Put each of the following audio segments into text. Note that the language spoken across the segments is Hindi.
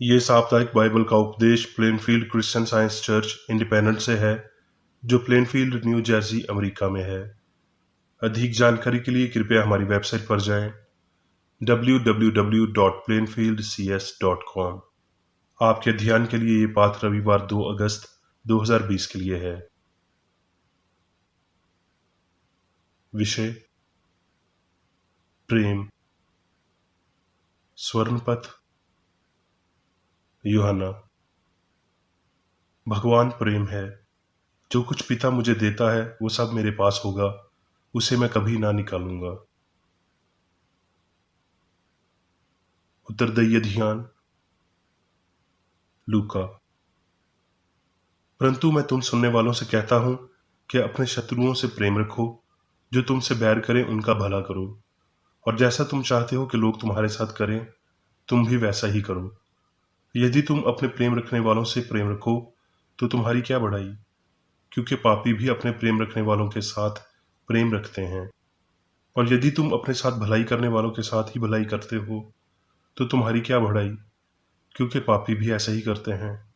ये साप्ताहिक बाइबल का उपदेश Plainfield Christian science church independent से है, जो प्लेनफील्ड, न्यू जर्सी, अमेरिका में है। अधिक जानकारी के लिए कृपया हमारी वेबसाइट पर जाएं www.plainfieldcs.com। आपके ध्यान के लिए ये पाठ रविवार 2 अगस्त 2020 के लिए है। विषय: प्रेम। स्वर्णपथ। यूहन्ना। भगवान प्रेम है। जो कुछ पिता मुझे देता है वो सब मेरे पास होगा, उसे मैं कभी ना निकालूंगा। उत्तरदायी ध्यान। लूका। परंतु मैं तुम सुनने वालों से कहता हूं कि अपने शत्रुओं से प्रेम रखो, जो तुमसे बैर करें उनका भला करो, और जैसा तुम चाहते हो कि लोग तुम्हारे साथ करें, तुम भी वैसा ही करो। यदि तुम अपने प्रेम रखने वालों से प्रेम रखो तो तुम्हारी क्या बढ़ाई, क्योंकि पापी भी अपने प्रेम रखने वालों के साथ प्रेम रखते हैं। और यदि तुम अपने साथ भलाई करने वालों के साथ ही भलाई करते हो तो तुम्हारी क्या बढ़ाई, क्योंकि पापी भी ऐसा ही करते हैं।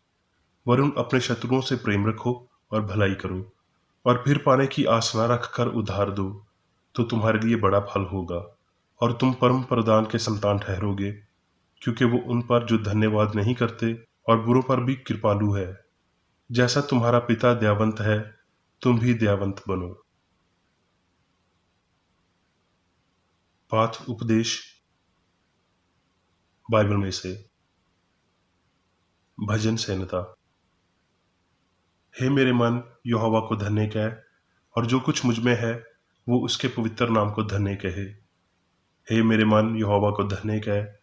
वरन अपने शत्रुओं से प्रेम रखो और भलाई करो, और फिर पाने की आस न रखकर उधार दो, तो तुम्हारे लिए बड़ा फल होगा, और तुम परम प्रधान के संतान ठहरोगे, क्योंकि वो उन पर जो धन्यवाद नहीं करते और बुरों पर भी कृपालु है। जैसा तुम्हारा पिता दयावंत है, तुम भी दयावंत बनो। पाठ उपदेश बाइबल में से। भजन संहिता। हे मेरे मन, यहोवा को धन्य कह, और जो कुछ मुझ में है वो उसके पवित्र नाम को धन्य कहे। हे मेरे मन, यहोवा को धन्य कह,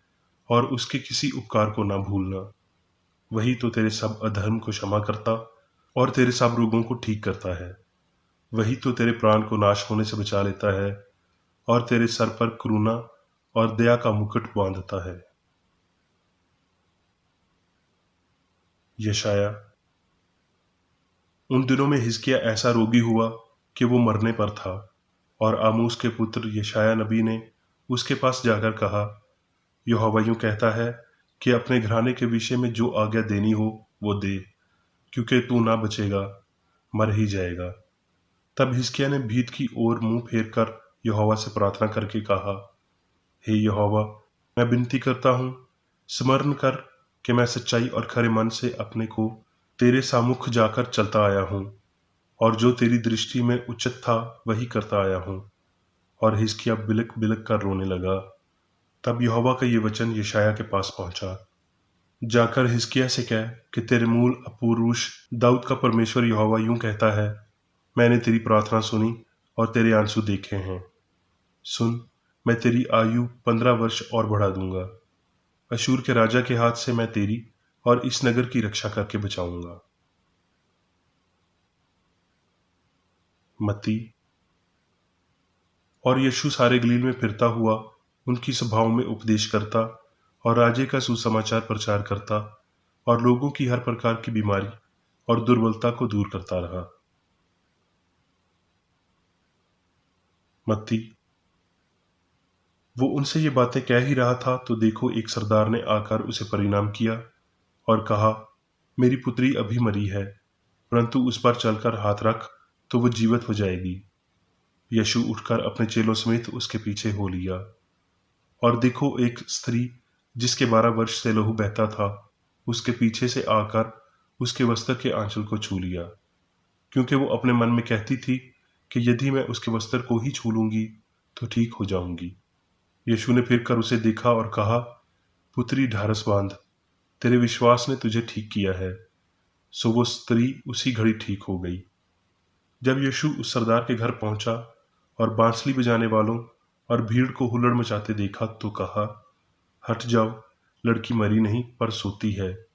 और उसके किसी उपकार को ना भूलना। वही तो तेरे सब अधर्म को क्षमा करता और तेरे सब रोगों को ठीक करता है। वही तो तेरे प्राण को नाश होने से बचा लेता है, और तेरे सर पर करुणा और दया का मुकुट बांधता है। यशाया। उन दिनों में हिजकिय्याह ऐसा रोगी हुआ कि वो मरने पर था, और आमोस के पुत्र यशाया नबी ने उसके पास जाकर कहा, यहोवा यूं कहता है कि अपने घराने के विषय में जो आज्ञा देनी हो वो दे, क्योंकि तू ना बचेगा, मर ही जाएगा। तब हिजकिय्याह ने भीत की ओर मुंह फेर कर यहोवा से प्रार्थना करके कहा, हे यहोवा, मैं विनती करता हूँ, स्मरण कर कि मैं सच्चाई और खरे मन से अपने को तेरे सामुख जाकर चलता आया हूँ, और जो तेरी दृष्टि में उचित था वही करता आया हूँ। और हिजकिय्याह बिलक बिलक कर रोने लगा। तब यहोवा का ये वचन यशाया के पास पहुंचा, जाकर हिजकिय्याह से कह कि तेरे मूल पुरुष दाऊद का परमेश्वर यहोवा यूं कहता है, मैंने तेरी प्रार्थना सुनी और तेरे आंसू देखे हैं। सुन, मैं तेरी आयु 15 वर्ष और बढ़ा दूंगा। अशूर के राजा के हाथ से मैं तेरी और इस नगर की रक्षा करके बचाऊंगा। मत्ती। और यीशु सारे गलील में फिरता हुआ उनकी सभाओं में उपदेश करता और राज्य का सुसमाचार प्रचार करता, और लोगों की हर प्रकार की बीमारी और दुर्बलता को दूर करता रहा। मत्ती। वो उनसे ये बातें कह ही रहा था तो देखो, एक सरदार ने आकर उसे परिणाम किया और कहा, मेरी पुत्री अभी मरी है, परंतु उस पर चलकर हाथ रख तो वो जीवित हो जाएगी। यीशु उठकर अपने चेलों समेत उसके पीछे हो लिया। और देखो, एक स्त्री जिसके 12 वर्ष से लहू बहता था, उसके पीछे से आकर उसके वस्त्र के आंचल को छू लिया, क्योंकि वो अपने मन में कहती थी कि यदि मैं उसके वस्त्र को ही छू लूंगी तो ठीक हो जाऊंगी। यीशु ने फिर कर उसे देखा और कहा, पुत्री, ढारस बांध, तेरे विश्वास ने तुझे ठीक किया है। सो वो स्त्री उसी घड़ी ठीक हो गई। जब यीशु उस सरदार के घर पहुंचा और बांसुरी बजाने वालों और भीड़ को हुल्लड़ मचाते देखा तो कहा, हट जाओ, लड़की मरी नहीं पर सोती है।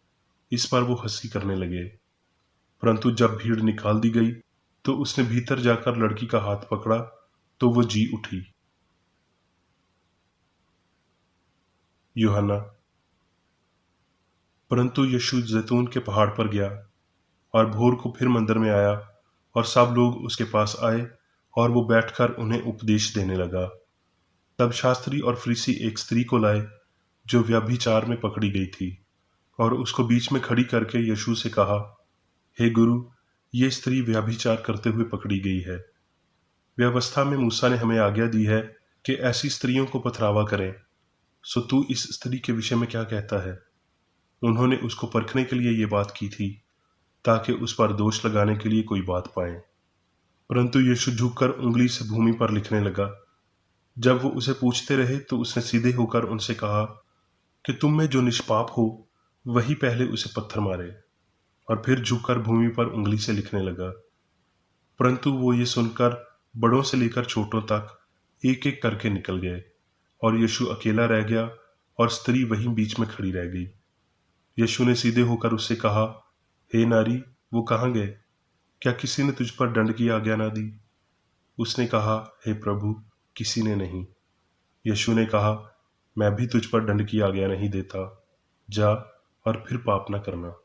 इस पर वो हंसी करने लगे। परंतु जब भीड़ निकाल दी गई तो उसने भीतर जाकर लड़की का हाथ पकड़ा तो वो जी उठी। यूहन्ना। परंतु यीशु जैतून के पहाड़ पर गया और भोर को फिर मंदिर में आया, और सब लोग उसके पास आए और वो बैठकर उन्हें उपदेश देने लगा। तब शास्त्री और फरीसी एक स्त्री को लाए जो व्यभिचार में पकड़ी गई थी, और उसको बीच में खड़ी करके यीशु से कहा, हे गुरु, ये स्त्री व्यभिचार करते हुए पकड़ी गई है। व्यवस्था में मूसा ने हमें आज्ञा दी है कि ऐसी स्त्रियों को पथरावा करें। सो तू इस स्त्री के विषय में क्या कहता है? उन्होंने उसको परखने के लिए ये बात की थी, ताकि उस पर दोष लगाने के लिए कोई बात पाए। परंतु यीशु झुककर उंगली से भूमि पर लिखने लगा। जब वो उसे पूछते रहे तो उसने सीधे होकर उनसे कहा कि तुम में जो निष्पाप हो वही पहले उसे पत्थर मारे। और फिर झुककर भूमि पर उंगली से लिखने लगा। परंतु वो ये सुनकर बड़ों से लेकर छोटों तक एक एक करके निकल गए, और यीशु अकेला रह गया और स्त्री वहीं बीच में खड़ी रह गई। यीशु ने सीधे होकर उससे कहा, हे नारी, वो कहाँ गए? क्या किसी ने तुझ पर दंड की आज्ञा ना दी? उसने कहा, हे प्रभु, किसी ने नहीं। यीशु ने कहा, मैं भी तुझ पर दंड की आज्ञा नहीं देता। जा और फिर पाप न करना।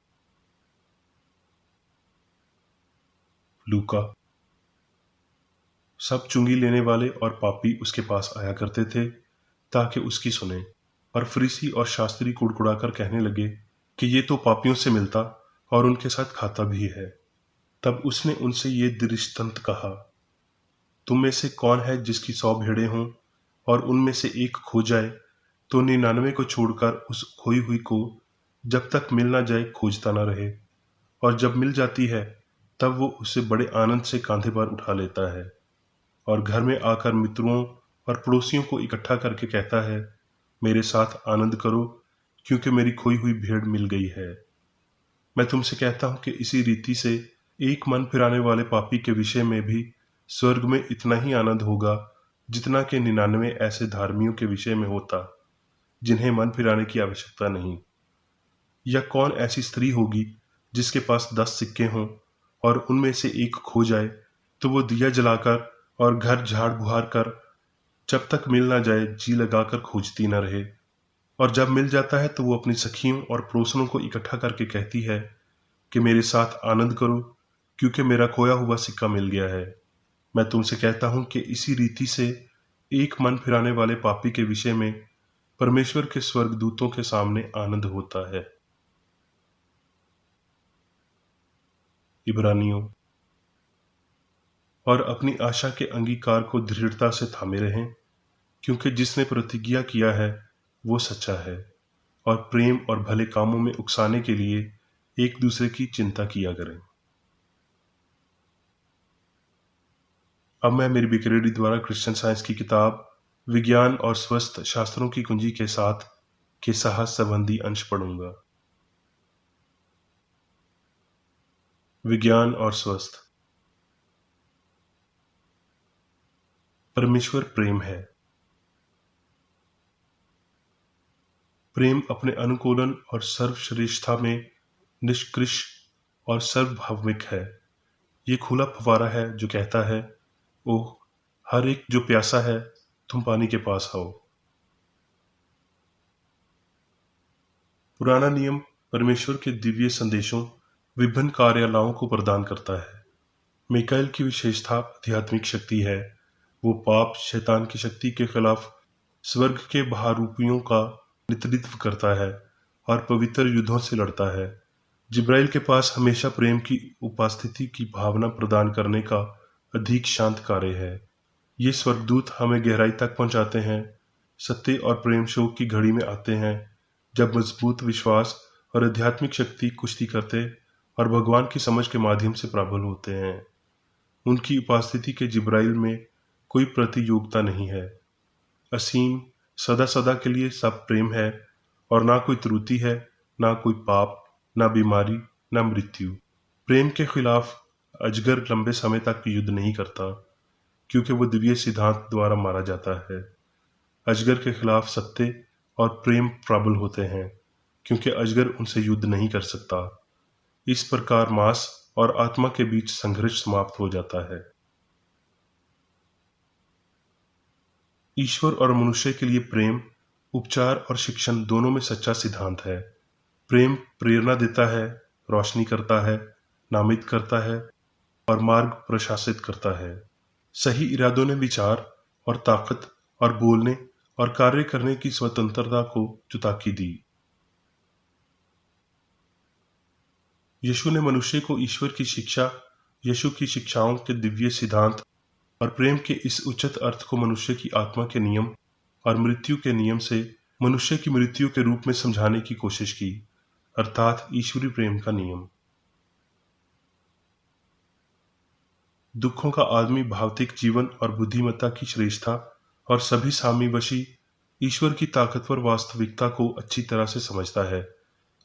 लूका। सब चुंगी लेने वाले और पापी उसके पास आया करते थे ताकि उसकी सुने। और फरीसी और शास्त्री कुड़कुड़ाकर कहने लगे कि ये तो पापियों से मिलता और उनके साथ खाता भी है। तब उसने उनसे ये दृष्टांत कहा, तुम में से कौन है जिसकी 100 भेड़ें हों और उनमें से एक खो जाए, तो 99 को छोड़कर उस खोई हुई को जब तक मिल ना जाए खोजता ना रहे? और जब मिल जाती है तब वो उसे बड़े आनंद से कांधे पर उठा लेता है और घर में आकर मित्रों और पड़ोसियों को इकट्ठा करके कहता है, मेरे साथ आनंद करो, क्योंकि मेरी खोई हुई भेड़ मिल गई है। मैं तुमसे कहता हूं कि इसी रीति से एक मन फिराने वाले पापी के विषय में भी स्वर्ग में इतना ही आनंद होगा जितना कि 99 ऐसे धार्मियों के विषय में होता जिन्हें मन फिराने की आवश्यकता नहीं। या कौन ऐसी स्त्री होगी जिसके पास 10 सिक्के हों और उनमें से एक खो जाए, तो वो दिया जलाकर और घर झाड़ बुहार कर जब तक मिल ना जाए जी लगाकर खोजती न रहे? और जब मिल जाता है तो वो अपनी सखियों और पड़ोसनों को इकट्ठा करके कहती है कि मेरे साथ आनंद करो, क्योंकि मेरा खोया हुआ सिक्का मिल गया है। मैं तुमसे कहता हूं कि इसी रीति से एक मन फिराने वाले पापी के विषय में परमेश्वर के स्वर्गदूतों के सामने आनंद होता है। इब्रानियों। और अपनी आशा के अंगीकार को दृढ़ता से थामे रहें, क्योंकि जिसने प्रतिज्ञा किया है वो सच्चा है। और प्रेम और भले कामों में उकसाने के लिए एक दूसरे की चिंता किया करें। अब मैं मेरी बिक्रेडी द्वारा क्रिश्चियन साइंस की किताब विज्ञान और स्वस्थ शास्त्रों की कुंजी के साथ के साहस संबंधी अंश पढ़ूंगा। विज्ञान और स्वस्थ। परमेश्वर प्रेम है। प्रेम अपने अनुकूलन और सर्वश्रेष्ठता में निष्कृष और सर्वभाविक है। ये खुला फव्वारा है जो कहता है, ओह, हर एक जो प्यासा है, तुम पानी के पास आओ। पुराना नियम परमेश्वर के दिव्य संदेशों विभिन्न कार्यालयों को प्रदान करता है। मिकाएल की विशेषता आध्यात्मिक शक्ति है। वो पाप शैतान की शक्ति के खिलाफ स्वर्ग के बहरूपियों का नेतृत्व करता है और पवित्र युद्धों से लड़ता है। जिब्राइल के पास हमेशा प्रेम की उपस्थिति की भावना प्रदान करने का अधिक शांत कार्य है। ये स्वर्गदूत हमें गहराई तक पहुंचाते हैं, सत्य और प्रेम शोक की घड़ी में आते हैं, जब मजबूत विश्वास और आध्यात्मिक शक्ति कुश्ती करते और भगवान की समझ के माध्यम से प्रबल होते हैं। उनकी उपस्थिति के जिब्राइल में कोई प्रतियोगिता नहीं है। असीम सदा सदा के लिए सब प्रेम है और ना कोई त्रुटि है, ना कोई पाप, ना बीमारी, ना मृत्यु। प्रेम के खिलाफ अजगर लंबे समय तक युद्ध नहीं करता, क्योंकि वो दिव्य सिद्धांत द्वारा मारा जाता है। अजगर के खिलाफ सत्य और प्रेम प्रबल होते हैं, क्योंकि अजगर उनसे युद्ध नहीं कर सकता। इस प्रकार मांस और आत्मा के बीच संघर्ष समाप्त हो जाता है। ईश्वर और मनुष्य के लिए प्रेम, उपचार और शिक्षण दोनों में सच्चा सिद्धांत है। प्रेम प्रेरणा देता है, रोशनी करता है, नामित करता है और मार्ग प्रशासित करता है। सही इरादों ने विचार और ताकत और बोलने और कार्य करने की स्वतंत्रता को चुताकी दी। यीशु ने मनुष्य को ईश्वर की शिक्षा, यीशु की शिक्षाओं के दिव्य सिद्धांत और प्रेम के इस उच्चत अर्थ को मनुष्य की आत्मा के नियम और मृत्यु के नियम से मनुष्य की मृत्यु के रूप में समझाने की कोशिश की, अर्थात ईश्वरीय प्रेम का नियम। दुखों का आदमी भौतिक जीवन और बुद्धिमत्ता की श्रेष्ठता और सभी साम्यवशी ईश्वर की ताकतवर वास्तविकता को अच्छी तरह से समझता है।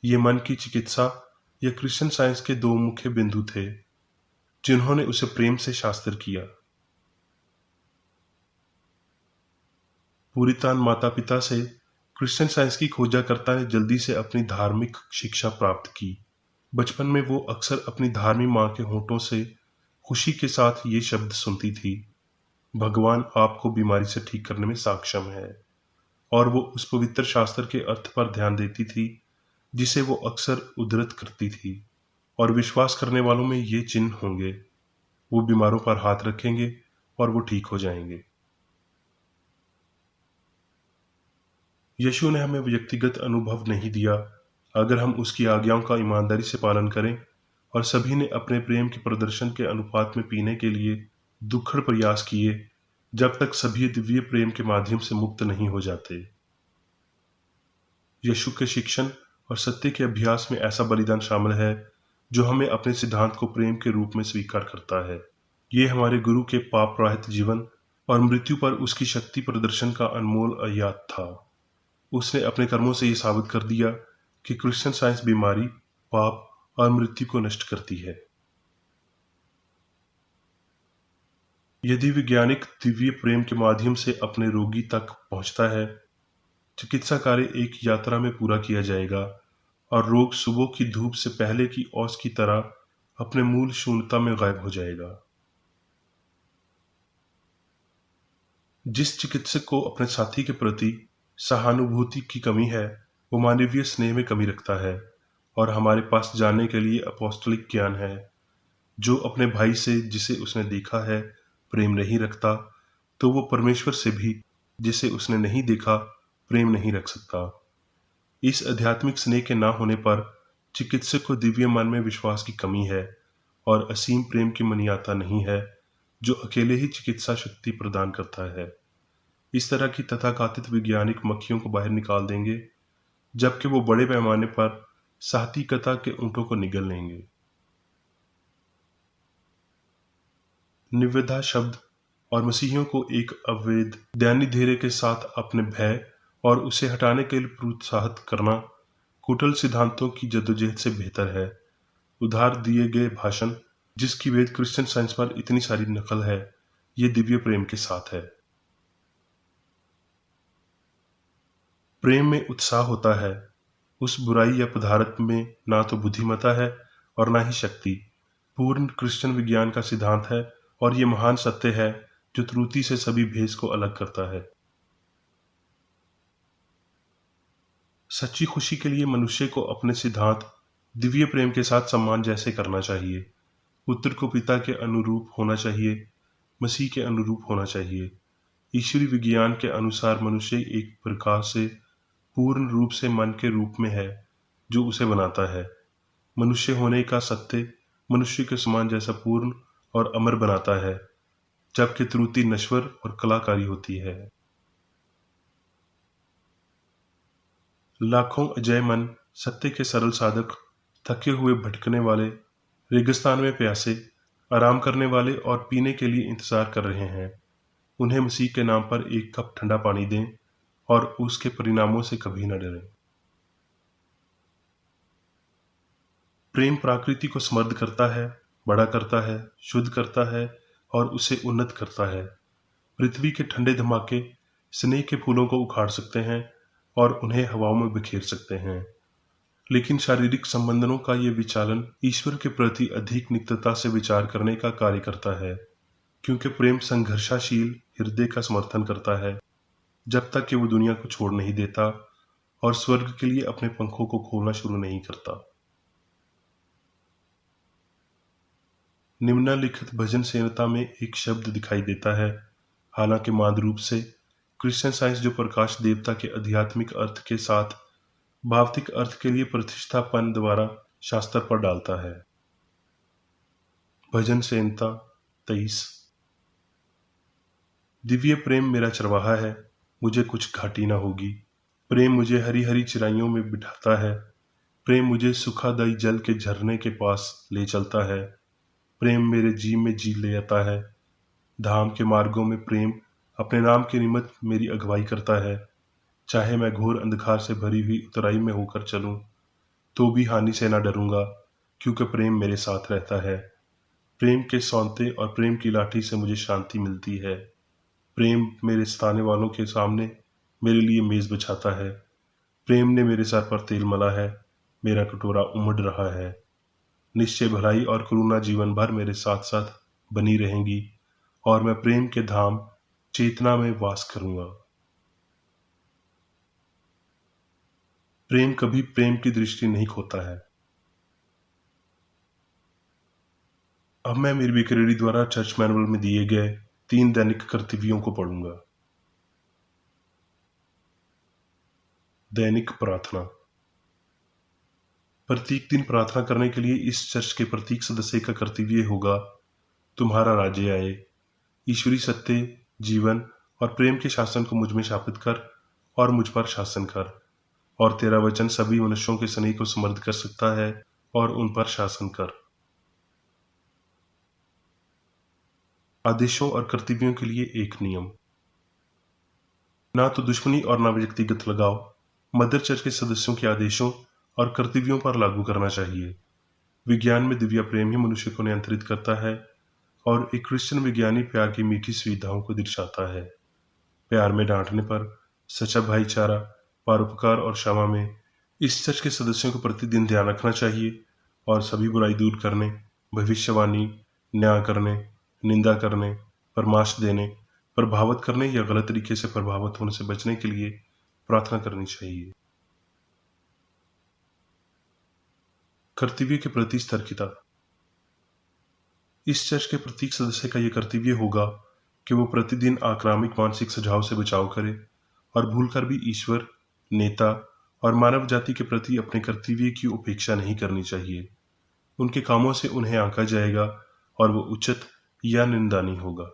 ये मन की चिकित्सा या क्रिश्चियन साइंस के दो मुख्य बिंदु थे जिन्होंने उसे प्रेम से शास्त्र किया। पुरितान माता पिता से क्रिश्चियन साइंस की खोजकर्ता ने जल्दी से अपनी धार्मिक शिक्षा प्राप्त की। बचपन में वो अक्सर अपनी धार्मिक माँ के होठों से खुशी के साथ ये शब्द सुनती थी, भगवान आपको बीमारी से ठीक करने में सक्षम है, और वो उस पवित्र शास्त्र के अर्थ पर ध्यान देती थी जिसे वो अक्सर उद्धृत करती थी। और विश्वास करने वालों में ये चिन्ह होंगे, वो बीमारों पर हाथ रखेंगे और वो ठीक हो जाएंगे। यीशु ने हमें व्यक्तिगत अनुभव नहीं दिया। अगर हम उसकी आज्ञाओं का ईमानदारी से पालन करें, और सभी ने अपने प्रेम के प्रदर्शन के अनुपात में पीने के लिए दुखद प्रयास किए, जब तक सभी दिव्य प्रेम के माध्यम से मुक्त नहीं हो जाते। यीशु के शिक्षण और सत्य के अभ्यास में ऐसा बलिदान शामिल है जो हमें अपने सिद्धांत को प्रेम के रूप में स्वीकार करता है। ये हमारे गुरु के पाप रहित जीवन और मृत्यु पर उसकी शक्ति प्रदर्शन का अनमोल आयात था। उसने अपने कर्मों से ये साबित कर दिया कि क्रिश्चियन साइंस बीमारी, पाप और मृत्यु को नष्ट करती है। यदि वैज्ञानिक दिव्य प्रेम के माध्यम से अपने रोगी तक पहुंचता है, चिकित्सा कार्य एक यात्रा में पूरा किया जाएगा और रोग सुबह की धूप से पहले की ओस की तरह अपने मूल शून्यता में गायब हो जाएगा। जिस चिकित्सक को अपने साथी के प्रति सहानुभूति की कमी है, वो मानवीय स्नेह में कमी रखता है, और हमारे पास जानने के लिए अपॉस्टलिक ज्ञान है। जो अपने भाई से जिसे उसने देखा है प्रेम नहीं रखता, तो वो परमेश्वर से भी जिसे उसने नहीं देखा प्रेम नहीं रख सकता। इस आध्यात्मिक स्नेह के ना होने पर चिकित्सक को दिव्य मन में विश्वास की कमी है और असीम प्रेम की मनीयता नहीं है जो अकेले ही चिकित्सा शक्ति प्रदान करता है। इस तरह की तथाकथित वैज्ञानिक मक्खियों को बाहर निकाल देंगे, जबकि वो बड़े पैमाने पर साहतिकता के ऊंटों को निगल लेंगे। निविदा शब्द और मसीहियों को एक अवैध दैन्य धैर्य के साथ अपने भय और उसे हटाने के लिए प्रोत्साहित करना कुटिल सिद्धांतों की जद्दोजहद से बेहतर है। उधार दिए गए भाषण, जिसकी वेद क्रिश्चियन साइंस पर इतनी सारी नकल है, ये दिव्य प्रेम के साथ है। प्रेम में उत्साह होता है। उस बुराई या पदार्थ में ना तो बुद्धिमत्ता है और ना ही शक्ति। पूर्ण क्रिश्चियन विज्ञान का सिद्धांत है, और ये महान सत्य है जो त्रुटि से सभी भेद को अलग करता है। सच्ची खुशी के लिए मनुष्य को अपने सिद्धांत दिव्य प्रेम के साथ सम्मान जैसे करना चाहिए। पुत्र को पिता के अनुरूप होना चाहिए, मसीह के अनुरूप होना चाहिए। ईश्वरीय विज्ञान के अनुसार मनुष्य एक प्रकार से पूर्ण रूप से मन के रूप में है जो उसे बनाता है। मनुष्य होने का सत्य मनुष्य के समान जैसा पूर्ण और अमर बनाता है, जबकि त्रुटि नश्वर और कलाकारी होती है। लाखों अजय मन, सत्य के सरल साधक, थके हुए भटकने वाले, रेगिस्तान में प्यासे, आराम करने वाले और पीने के लिए इंतजार कर रहे हैं। उन्हें मसीह के नाम पर एक कप ठंडा पानी दें और उसके परिणामों से कभी न डरें। प्रेम प्रकृति को समृद्ध करता है, बड़ा करता है, शुद्ध करता है और उसे उन्नत करता है। पृथ्वी के ठंडे धमाके स्नेह के फूलों को उखाड़ सकते हैं और उन्हें हवाओं में बिखेर सकते हैं, लेकिन शारीरिक संबंधों का ये विचालन ईश्वर के प्रति अधिक निकटता से विचार करने का कार्य करता है, क्योंकि प्रेम संघर्षशील हृदय का समर्थन करता है जब तक कि वो दुनिया को छोड़ नहीं देता और स्वर्ग के लिए अपने पंखों को खोलना शुरू नहीं करता। निम्नलिखित भजन संहिता में एक शब्द दिखाई देता है, हालांकि माद रूप से क्रिश्चियन साइंस जो प्रकाश देवता के आध्यात्मिक अर्थ के साथ भौतिक अर्थ के लिए प्रतिष्ठापन द्वारा शास्त्र पर डालता है। भजन संहिता 23। दिव्य प्रेम मेरा चरवाहा है, मुझे कुछ घाटी न होगी। प्रेम मुझे हरी हरी चिराइयों में बिठाता है। प्रेम मुझे सुखादायी जल के झरने के पास ले चलता है। प्रेम मेरे जी में जी ले आता है। धाम के मार्गों में प्रेम अपने नाम के निमित्त मेरी अगुवाई करता है। चाहे मैं घोर अंधकार से भरी हुई उतराई में होकर चलूं, तो भी हानि से न डरूंगा, क्योंकि प्रेम मेरे साथ रहता है। प्रेम के सौंते और प्रेम की लाठी से मुझे शांति मिलती है। प्रेम मेरे सताने वालों के सामने मेरे लिए मेज बिछाता है। प्रेम ने मेरे सर पर तेल मला है, मेरा कटोरा उमड़ रहा है। निश्चय भलाई और करुणा जीवन भर मेरे साथ साथ बनी रहेंगी, और मैं प्रेम के धाम चेतना में वास करूंगा। प्रेम कभी प्रेम की दृष्टि नहीं खोता है। अब मैं मेरी बिकरेडी द्वारा चर्च मैनुअल में दिए गए 3 दैनिक कर्तव्यों को पढ़ूंगा। दैनिक प्रार्थना। प्रत्येक दिन प्रार्थना करने के लिए इस चर्च के प्रत्येक सदस्य का कर्तव्य होगा, तुम्हारा राज्य आए, ईश्वरीय सत्य, जीवन और प्रेम के शासन को मुझ में स्थापित कर और मुझ पर शासन कर, और तेरा वचन सभी मनुष्यों के स्नेह को समृद्ध कर सकता है और उन पर शासन कर। आदेशों और कर्तव्यों के लिए एक नियम। ना तो दुश्मनी और ना व्यक्तिगत लगाव मदर चर्च के सदस्यों के आदेशों और कर्तव्यों पर लागू करना चाहिए। विज्ञान में दिव्य प्रेम ही मनुष्य को नियंत्रित करता है, और एक क्रिश्चियन विज्ञानी प्यार की मीठी सुविधाओं को दर्शाता है। प्यार में डांटने पर, सच्चा भाईचारा, परोपकार और क्षमा में इस चर्च के सदस्यों को प्रतिदिन ध्यान रखना चाहिए, और सभी बुराई दूर करने, भविष्यवाणी, न्याय करने, निंदा करने, परामर्श देने, प्रभावित करने या गलत तरीके से प्रभावित होने से बचने के लिए प्रार्थना करनी चाहिए। कर्तव्य के प्रति सतर्कता। इस चर्च के प्रत्येक सदस्य का यह कर्तव्य होगा कि वो प्रतिदिन आक्रामक मानसिक सुझाव से बचाव करे और भूलकर भी ईश्वर, नेता और मानव जाति के प्रति अपने कर्तव्य की उपेक्षा नहीं करनी चाहिए। उनके कामों से उन्हें आंका जाएगा और वो उचित या निंदनीय होगा।